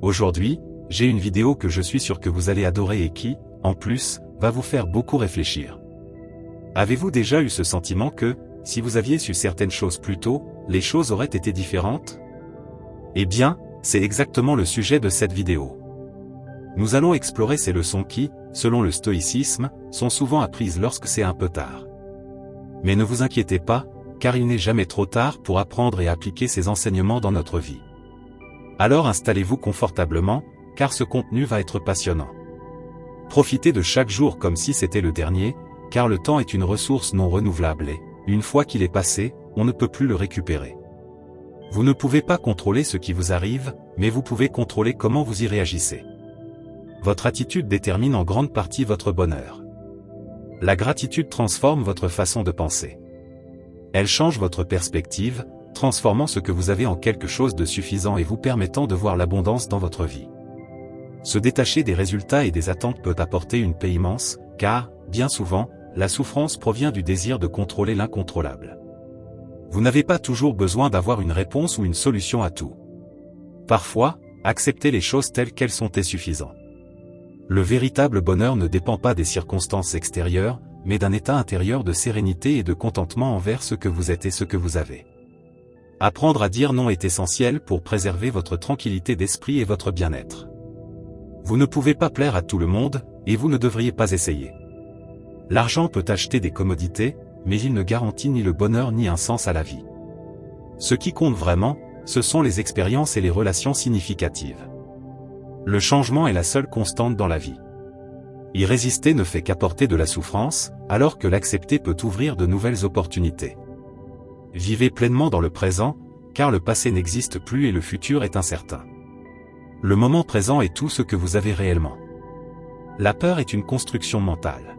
Aujourd'hui, j'ai une vidéo que je suis sûr que vous allez adorer et qui, en plus, va vous faire beaucoup réfléchir. Avez-vous déjà eu ce sentiment que, si vous aviez su certaines choses plus tôt, les choses auraient été différentes? Eh bien, c'est exactement le sujet de cette vidéo. Nous allons explorer ces leçons qui, selon le stoïcisme, sont souvent apprises lorsque c'est un peu tard. Mais ne vous inquiétez pas, car il n'est jamais trop tard pour apprendre et appliquer ces enseignements dans notre vie. Alors installez-vous confortablement, car ce contenu va être passionnant. Profitez de chaque jour comme si c'était le dernier, car le temps est une ressource non renouvelable et, une fois qu'il est passé, on ne peut plus le récupérer. Vous ne pouvez pas contrôler ce qui vous arrive, mais vous pouvez contrôler comment vous y réagissez. Votre attitude détermine en grande partie votre bonheur. La gratitude transforme votre façon de penser. Elle change votre perspective, transformant ce que vous avez en quelque chose de suffisant et vous permettant de voir l'abondance dans votre vie. Se détacher des résultats et des attentes peut apporter une paix immense, car, bien souvent, la souffrance provient du désir de contrôler l'incontrôlable. Vous n'avez pas toujours besoin d'avoir une réponse ou une solution à tout. Parfois, accepter les choses telles qu'elles sont est suffisant. Le véritable bonheur ne dépend pas des circonstances extérieures, mais d'un état intérieur de sérénité et de contentement envers ce que vous êtes et ce que vous avez. Apprendre à dire non est essentiel pour préserver votre tranquillité d'esprit et votre bien-être. Vous ne pouvez pas plaire à tout le monde, et vous ne devriez pas essayer. L'argent peut acheter des commodités, mais il ne garantit ni le bonheur ni un sens à la vie. Ce qui compte vraiment, ce sont les expériences et les relations significatives. Le changement est la seule constante dans la vie. Y résister ne fait qu'apporter de la souffrance, alors que l'accepter peut ouvrir de nouvelles opportunités. Vivez pleinement dans le présent, car le passé n'existe plus et le futur est incertain. Le moment présent est tout ce que vous avez réellement. La peur est une construction mentale.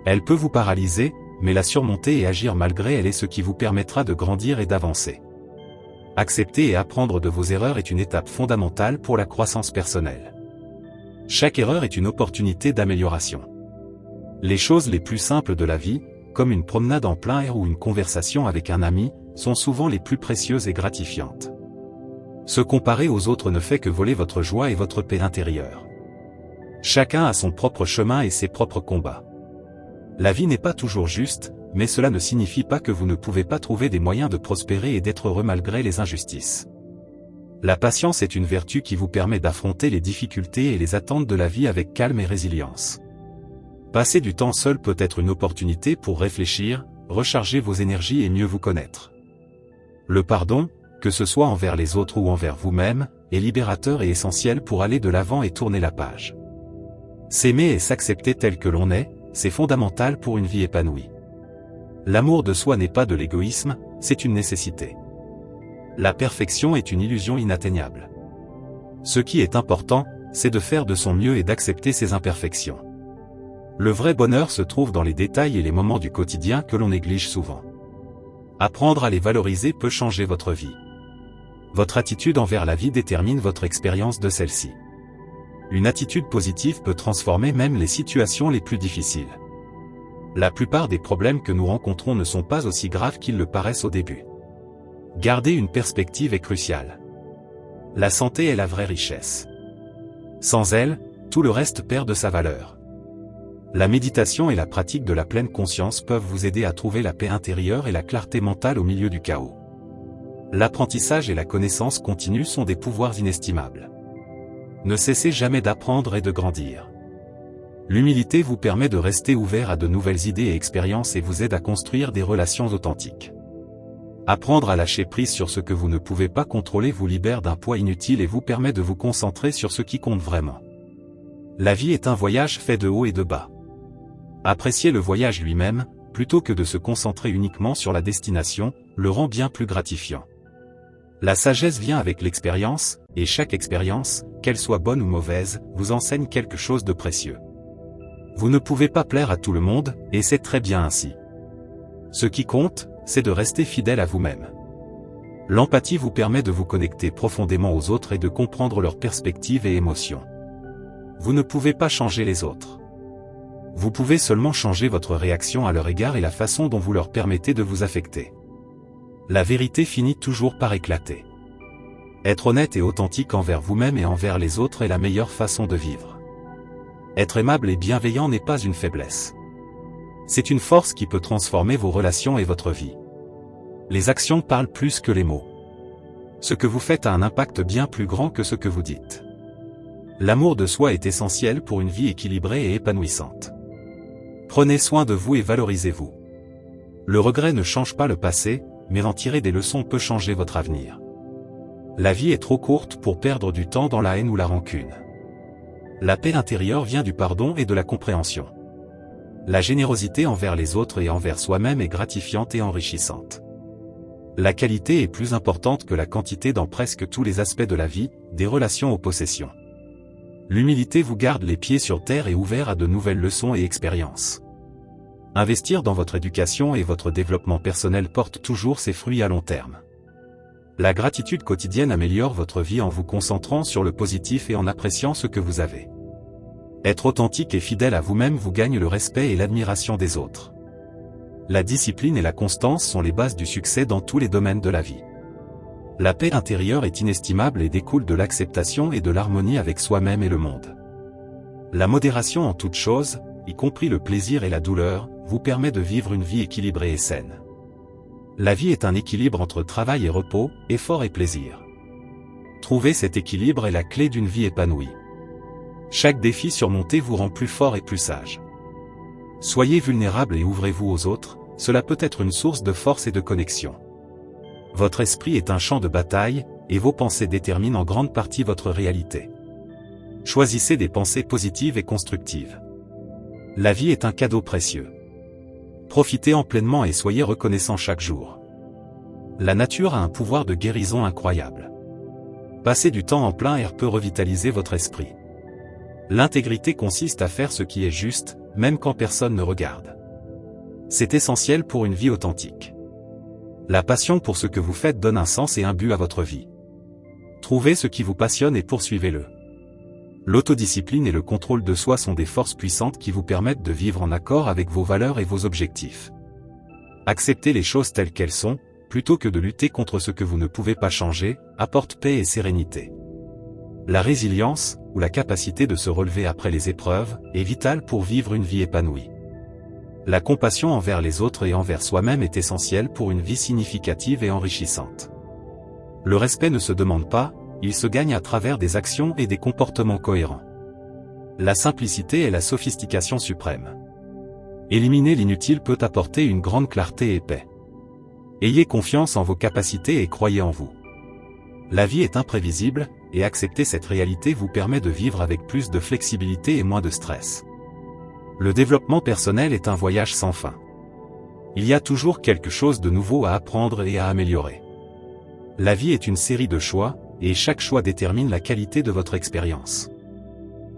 Elle peut vous paralyser, mais la surmonter et agir malgré elle est ce qui vous permettra de grandir et d'avancer. Accepter et apprendre de vos erreurs est une étape fondamentale pour la croissance personnelle. Chaque erreur est une opportunité d'amélioration. Les choses les plus simples de la vie, comme une promenade en plein air ou une conversation avec un ami, sont souvent les plus précieuses et gratifiantes. Se comparer aux autres ne fait que voler votre joie et votre paix intérieure. Chacun a son propre chemin et ses propres combats. La vie n'est pas toujours juste, mais cela ne signifie pas que vous ne pouvez pas trouver des moyens de prospérer et d'être heureux malgré les injustices. La patience est une vertu qui vous permet d'affronter les difficultés et les attentes de la vie avec calme et résilience. Passer du temps seul peut être une opportunité pour réfléchir, recharger vos énergies et mieux vous connaître. Le pardon, que ce soit envers les autres ou envers vous-même, est libérateur et essentiel pour aller de l'avant et tourner la page. S'aimer et s'accepter tel que l'on est, c'est fondamental pour une vie épanouie. L'amour de soi n'est pas de l'égoïsme, c'est une nécessité. La perfection est une illusion inatteignable. Ce qui est important, c'est de faire de son mieux et d'accepter ses imperfections. Le vrai bonheur se trouve dans les détails et les moments du quotidien que l'on néglige souvent. Apprendre à les valoriser peut changer votre vie. Votre attitude envers la vie détermine votre expérience de celle-ci. Une attitude positive peut transformer même les situations les plus difficiles. La plupart des problèmes que nous rencontrons ne sont pas aussi graves qu'ils le paraissent au début. Garder une perspective est crucial. La santé est la vraie richesse. Sans elle, tout le reste perd de sa valeur. La méditation et la pratique de la pleine conscience peuvent vous aider à trouver la paix intérieure et la clarté mentale au milieu du chaos. L'apprentissage et la connaissance continue sont des pouvoirs inestimables. Ne cessez jamais d'apprendre et de grandir. L'humilité vous permet de rester ouvert à de nouvelles idées et expériences et vous aide à construire des relations authentiques. Apprendre à lâcher prise sur ce que vous ne pouvez pas contrôler vous libère d'un poids inutile et vous permet de vous concentrer sur ce qui compte vraiment. La vie est un voyage fait de haut et de bas. Apprécier le voyage lui-même, plutôt que de se concentrer uniquement sur la destination, le rend bien plus gratifiant. La sagesse vient avec l'expérience, et chaque expérience, qu'elle soit bonne ou mauvaise, vous enseigne quelque chose de précieux. Vous ne pouvez pas plaire à tout le monde, et c'est très bien ainsi. Ce qui compte, c'est de rester fidèle à vous-même. L'empathie vous permet de vous connecter profondément aux autres et de comprendre leurs perspectives et émotions. Vous ne pouvez pas changer les autres. Vous pouvez seulement changer votre réaction à leur égard et la façon dont vous leur permettez de vous affecter. La vérité finit toujours par éclater. Être honnête et authentique envers vous-même et envers les autres est la meilleure façon de vivre. Être aimable et bienveillant n'est pas une faiblesse. C'est une force qui peut transformer vos relations et votre vie. Les actions parlent plus que les mots. Ce que vous faites a un impact bien plus grand que ce que vous dites. L'amour de soi est essentiel pour une vie équilibrée et épanouissante. Prenez soin de vous et valorisez-vous. Le regret ne change pas le passé, mais en tirer des leçons peut changer votre avenir. La vie est trop courte pour perdre du temps dans la haine ou la rancune. La paix intérieure vient du pardon et de la compréhension. La générosité envers les autres et envers soi-même est gratifiante et enrichissante. La qualité est plus importante que la quantité dans presque tous les aspects de la vie, des relations aux possessions. L'humilité vous garde les pieds sur terre et ouvert à de nouvelles leçons et expériences. Investir dans votre éducation et votre développement personnel porte toujours ses fruits à long terme. La gratitude quotidienne améliore votre vie en vous concentrant sur le positif et en appréciant ce que vous avez. Être authentique et fidèle à vous-même vous gagne le respect et l'admiration des autres. La discipline et la constance sont les bases du succès dans tous les domaines de la vie. La paix intérieure est inestimable et découle de l'acceptation et de l'harmonie avec soi-même et le monde. La modération en toutes choses, y compris le plaisir et la douleur, vous permet de vivre une vie équilibrée et saine. La vie est un équilibre entre travail et repos, effort et plaisir. Trouver cet équilibre est la clé d'une vie épanouie. Chaque défi surmonté vous rend plus fort et plus sage. Soyez vulnérable et ouvrez-vous aux autres, cela peut être une source de force et de connexion. Votre esprit est un champ de bataille, et vos pensées déterminent en grande partie votre réalité. Choisissez des pensées positives et constructives. La vie est un cadeau précieux. Profitez-en pleinement et soyez reconnaissant chaque jour. La nature a un pouvoir de guérison incroyable. Passer du temps en plein air peut revitaliser votre esprit. L'intégrité consiste à faire ce qui est juste, même quand personne ne regarde. C'est essentiel pour une vie authentique. La passion pour ce que vous faites donne un sens et un but à votre vie. Trouvez ce qui vous passionne et poursuivez-le. L'autodiscipline et le contrôle de soi sont des forces puissantes qui vous permettent de vivre en accord avec vos valeurs et vos objectifs. Accepter les choses telles qu'elles sont, plutôt que de lutter contre ce que vous ne pouvez pas changer, apporte paix et sérénité. La résilience, ou la capacité de se relever après les épreuves, est vitale pour vivre une vie épanouie. La compassion envers les autres et envers soi-même est essentielle pour une vie significative et enrichissante. Le respect ne se demande pas, il se gagne à travers des actions et des comportements cohérents. La simplicité est la sophistication suprême. Éliminer l'inutile peut apporter une grande clarté et paix. Ayez confiance en vos capacités et croyez en vous. La vie est imprévisible, et accepter cette réalité vous permet de vivre avec plus de flexibilité et moins de stress. Le développement personnel est un voyage sans fin. Il y a toujours quelque chose de nouveau à apprendre et à améliorer. La vie est une série de choix, et chaque choix détermine la qualité de votre expérience.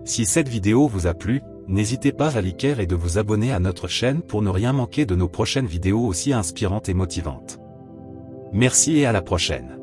Si cette vidéo vous a plu, n'hésitez pas à liker et de vous abonner à notre chaîne pour ne rien manquer de nos prochaines vidéos aussi inspirantes et motivantes. Merci et à la prochaine.